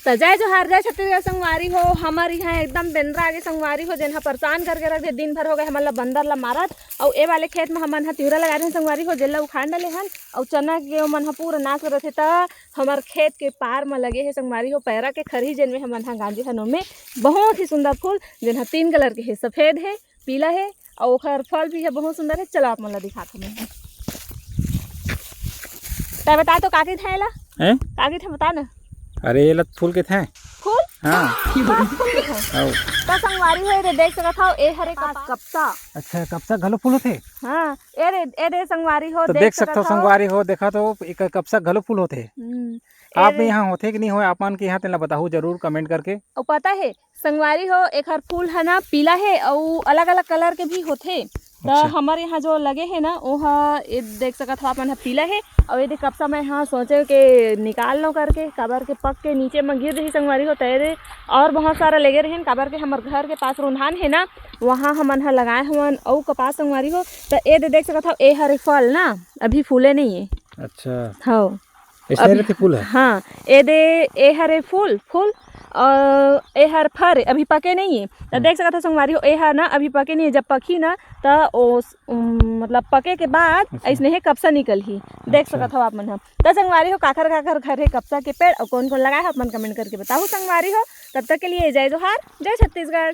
तो जय जोहार जय छत्तीसगढ़ संगवारी हो। हमारे यहाँ एकदम बेंद्रा आगे संगवारी हो जिन परेशान करके रख दे। दिन भर हो गए हमन ला बंदर ला मारत और ए वाले खेत में हमन तिवरा लगा रहे संगवारी हो जेला उखाड़ डाले हन और चना के मन पूरा नाश कर रहे। तो हमार खेत के पार में लगे है संगवारी हो पैरा के खरही जिन में हमन गांजे हनों में बहुत ही सुंदर फूल जिन 3 कलर के है, सफेद है, पीला है और ओखर फल भी है बहुत सुंदर है। चलो आप मन ला दिखात हमें। तो बता तो काकी थे ला काकी थे बता ना। अरे ये लत फूल के थे फूल हाँ तो संगवारी हो रे देख सकत हो ए हरे का कपसा। अच्छा कपसा घलो फूल होते हाँ ए रे संगवारी हो तो देख सकते हो संगवारी हो देखा तो एक कपसा घलो फूल होते। आप यहाँ होते कि नहीं हो आपन के यहाँ तेला बताओ जरूर कमेंट करके। और पता है संगवारी हो एक हर फूल है ना पीला है और अलग अलग कलर के भी होते। तो हमारे यहाँ जो लगे है ना वो ये देख सकत हो अपन पीला है और ये कपसा मैं यहाँ सोचे के निकाल लो करके काबर के पक के नीचे में गिर रही संगवारी हो तैरे और बहुत सारा लगे रहे काबर के हमारे घर के पास रुन्हान है ना वहाँ हमन लगाए हुआ और कपास संगवारी हो। तो ये देख सकत हो ए हरे फल ना अभी फूले नहीं है। अच्छा हाँ ऐसे फूल है। हाँ ए हरे फूल और ए हर फर अभी पके नहीं है। तो देख सकते हो संगवारी हो ए हर ना अभी पके नहीं है। जब पकी ना तो मतलब पके के बाद ऐसने ही कपसा निकल ही देख सकते हो आप मन। तो संगवारी हो काखर काखर घर है कपसा के पेड़ और कौन कौन लगाए हो अपन कमेंट करके बताओ संगवारी हो। तब तक के लिए जय जोहार जय छत्तीसगढ़।